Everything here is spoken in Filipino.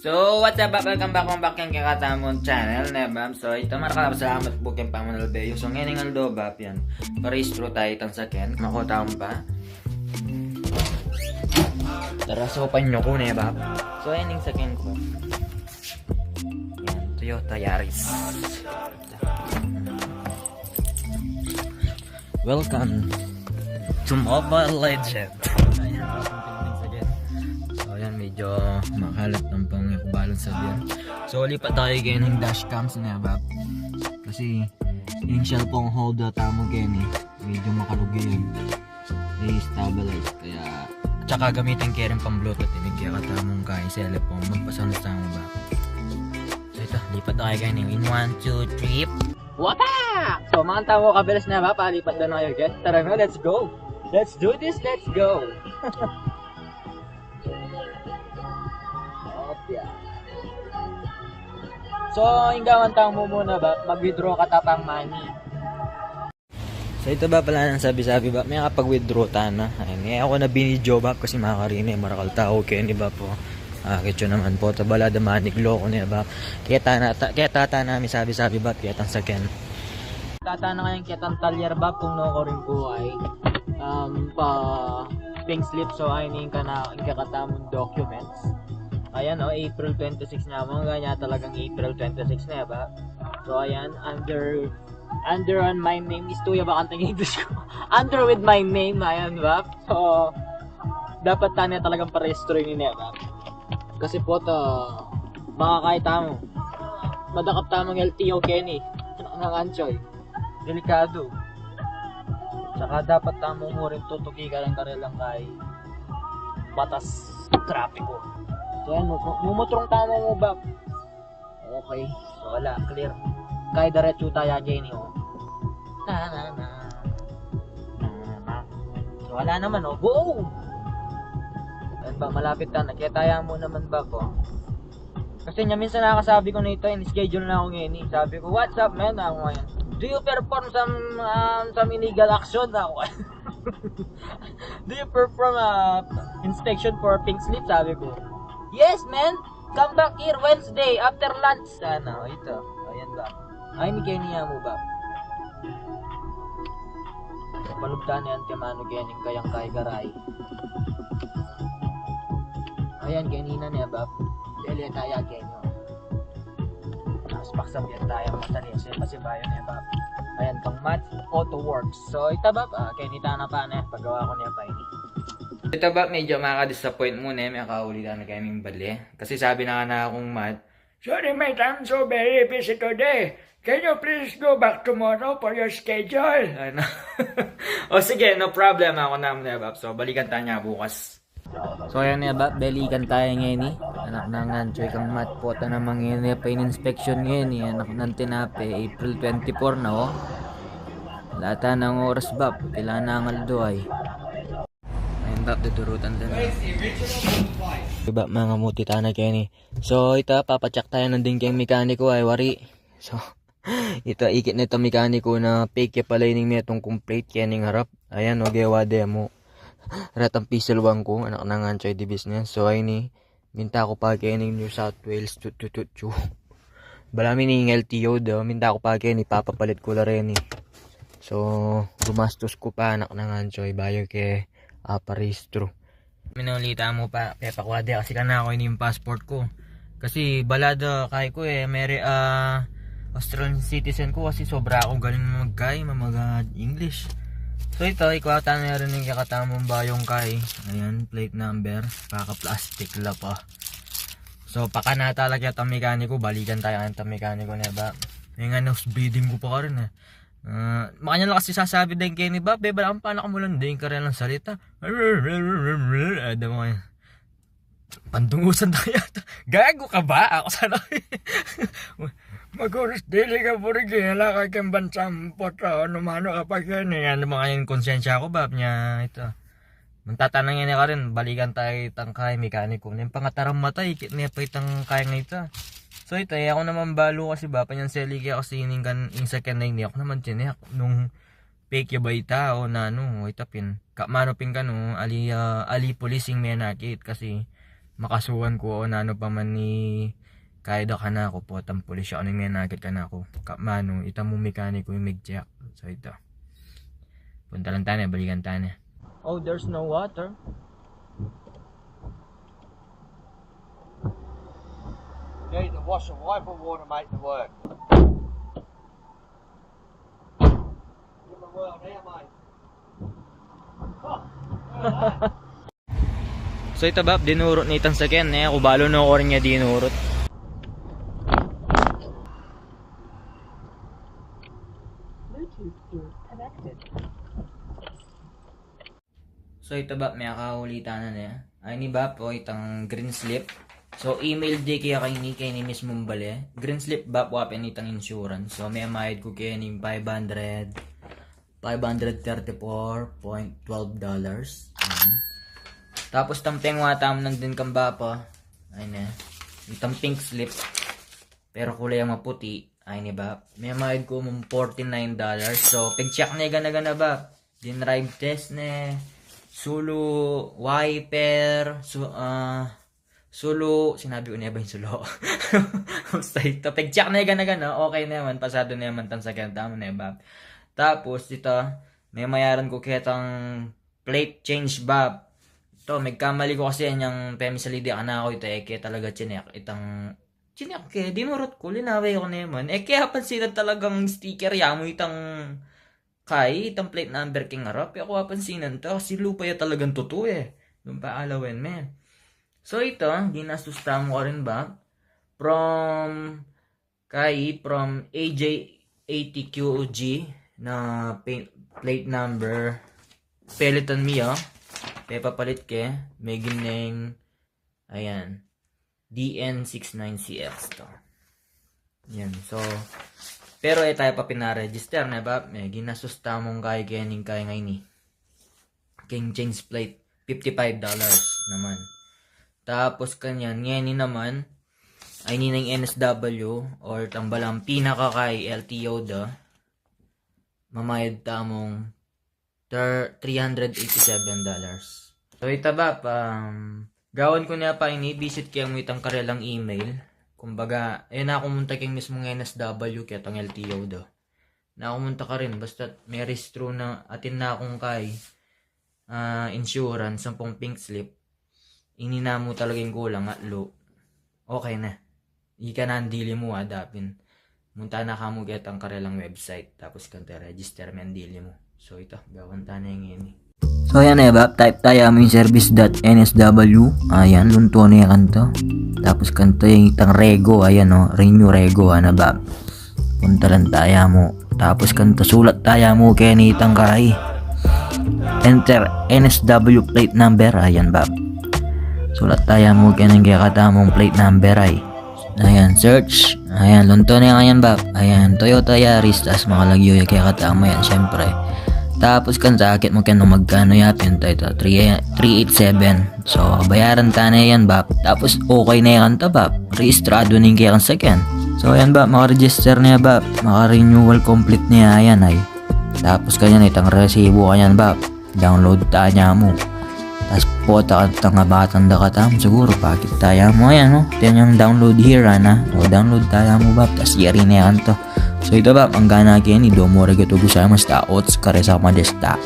So, what's up? Welcome back yung kakatamon channel, nebam. So, ito marakala salamat po kayong pamanalbeyo. So, ngayon nga do, bap, yan. Paristro tayo itang sakyan. Makotaon pa. Tara, sopan nyo ko, nebam. So, yan yung sakyan ko. Yan, Toyota Yaris. Welcome to Mobile Legend. Medyo makalat ng pangbalon sa diyan. So lipat tayo kayo ng dashcams na bab. Kasi yung cellphone holder tamo kayo medyo makalugig. I-stabilize kaya tsaka gamitin kayo rin pang bluetooth. Kaya katamong kayo cellphone magpasanos tamo ba. So ito, lipat tayo kayo ng in 1, 2, 3. Wapa! So mga tamo kabilis na ba? Palipat na kayo guys. Tara na, let's go! Let's do this, let's go! So, hinggawan tayo mo muna ba? Mag-withdraw ka tapang money. So, ito ba pala nang sabi-sabi ba? May kapag-withdraw ta na. Ayun, ako na binidyo ba? Kasi makakarina marakal tao. Kaya ni ba po? Kityo naman po. Tabala da maniglo ko niya ba? Kaya tata namin sabi-sabi ba? Kaya tang sakyan. Tata na kayang kaya tang talyer ba? Kung no ko rin po ay pa pink slip. So, ayun ka na yung kakatamong documents. Ayan April 26 na mo, ganyan talagang April 26 na ba? So ayan, under on my name is Tuya ba kantang English ko? Under with my name, ayan ba? So dapat tanya talagang parehistro niya ba? Kasi po to makakaita mo. Madakap tamang LTO Kenny ng Anchoy. Delikado. Saka dapat tamo mo rin tutuki ka lang karelang kay batas trapiko. So yan, mumutrong tama mo ba? Okay, so wala, clear. Kaya diretso tayo Jenny So wala naman boom! Yan ba, malapit na, nakita mo naman ba ko? Kasi niya minsan nakasabi ko na ito, in-schedule na ako ngayon sabi ko, what's up man? Ako ngayon, do you perform some illegal action? Ako do you perform inspection for pink slip? Sabi ko, yes, man. Come back here Wednesday after lunch. Sana, ito. Ayan ba? Ay, may kanya mo ba? Palugtan yan kamano ganing kayang kay garay. Ayan, ganina niya ba? Dili tayo ganyo. Mas paksam yan tayo matali. Kasi bayo niya ba? Ayan, pang math, auto works. So, ito ba? Kanita na pa na. Paggawa ko niya pa ini. Ito ba, medyo makaka-disappoint muna may nakaulitan na kaming bali. Kasi sabi na akong Matt, sorry mate, I'm so very busy today. Can you please go back tomorrow for your schedule? Ano? O sige, no problem. Ako naman na Bab. So, balikan tayo niya bukas. So, ayan na Bab, balikan tayo ngayon Anak ng Anchoy kang Matt po. Ito namang ngayon pa in-inspection ngayon Anak ng Tinape, April 24 na Lata ng oras Bab. Kailangan na ang aldo ay. Bab, tuturutan din. Diba, mga muti tayo na kayo So, ito, papacheck tayo ng dingking mekaniko ay wari. So, ito, ikit na ito mekaniko na fake pala yung metong complete kaya ning harap. Ayan, gawa demo. Ratang pisilwang ko, anak ng Anchoy di business. So, ay minta ko pa kayo New South Wales, chuchuchuchu. Balami ning LTO daw, minta ko pa kayo papapalit ko la rin So, gumastos ko pa anak ng Anchoy, bayo kay parehistro. Minulita mo pa pepakwade kasi kana ako yung passport ko. Kasi balada kay ko may Australian citizen ko kasi sobra akong galing mag-kay English. So ito ikwata na rin yung kakatamong bayong kay. Ayan, plate number, paka-plastic la pa. So paka na talaga yung mekaniko, balikan tayo ng mekaniko na ba. Yung nose bleeding ko pa rin makanya lang kasi sasabi din kayo ni Bob, beba ang panak mo lang din ka rin ng salita. Ada mo yan. Pandungusan tayo yata. Gago ka ba? Ako sana. Mag-uris dili ka po rin kinala ka kang bansampot. Ano mano kapag yan. Ano mga yung konsensya ko Bob niya. Ito. Magtatanangin niya ka rin. Balikan tayo itang kaya mekaniko. Yung pangatarang matay. Niya pa itang kaya nga ito. So ito ako naman balo kasi ba panyan seli kaya kasi yung second line ako naman tiyak nung fake ba ita o na itapin. Mano pin ali policing may nakit kasi makasuhan ko o na ano pa man ni Kaida ka na ako po tang pulis siya ano may nakit ka na ako mano ita mo mekaniko yung mig-check. So ito punta lang tayo balikan tayo. Oh, there's no water. You need to wash the wiper water, mate, to work. Give me a whirl now, mate. So ito ba, dinurot na itang sakyan ako balo na orin niya dinurot. So ito ba, may akahulitan na niya. Ay ni ba po itang green slip. So email di kaya kay ni Miss Mumbale. Green slip ba po apin itang insurance. So may mayad ko kaya ni $534.12. Tapos tampeng watam nang din kamba pa. Ay na. Itang pink slip. Pero kulay ang maputi. Ay ni ba. May mayad ko mong $49. So pag-check na gana ba. Din drive test na. Sulu, wiper, sulu, sinabi ko niya ba yung sulo? Basta ito, pag-check na gana okay naman, pasado naman tan sa kanta mo na ba. Tapos ito, may mayaran ko ketang plate change ba. Ito, magkamali ko kasi yung pemisalidi ka na ako ito, kaya talaga chinek, chinek kaya, dinurot ko, linaway ko naman. Kaya pansinan talagang sticker yamo itang itang plate number king harap, ako papansinan to, kasi lupa ya talagang totoo Doon pa alawin, man. So ito, ginasusta mo rin ba? From AJ80QG na plate number Peloton Mia. Papalit ke, may gineng, ayan, DN69CX to. Yan, so, pero tayo pa pinaregister na ba? May ginasusta mong kaya ngayon ni. King change plate, $55 naman. Tapos kanyan, ngayon naman, ay ninang NSW or tambalang pinaka kay LTO da. Mamayad tamong $387. So ito ba, gawan ko na pa visit kaya mo itang karelang email. Kumbaga, na ako munta kang mismong NSW kaya itong LTO do. Na ako munta ka rin, basta may restro na atin na akong kay insurance, 10 pink slip. Inina mo talagang kulang at low. Okay na. Ika na ang dili mo adapin. Munta na ka mo get ang karelang website. Tapos kanta register mo ang dili mo. So ito, gawan ta na yung ini. So ayan ba, type tayo mo yung service.nsw. Ayan, lunto na yung kanto. Tapos kanto yung itang rego. Ayan renew rego ba. Punta lang tayo mo. Tapos kanto sulat tayo mo kaya ni itang kay. Enter NSW plate number. Ayan ba. Sulat tayo mo kaya nang katamong plate number ay. Ayan, search. Ayan, lunto na yan ba. Ayan, Toyota Yaris. Tapos makalagyo yung kaya katamo yan, syempre. Tapos kan sakit mo kaya magkano yapin tayo 387. So bayaran ta na yan ba. Tapos okay na yan ta ba. Rehistrado na yung kaya kan sakyan. So ayan ba, makaregister na ba. Maka-renewal complete niya ayan ay. Tapos kanyan itang resibo kanyan ba. Download ta niya mo. Tapos po tanga batang dakatam siguro pakit tayo mo ayan Yan yung download here O download tayo mo ba. Tapos yari na yan to. So ito ba, ang gana kaya ni Domo Regato Gusayamasta Ots Karesama Desta.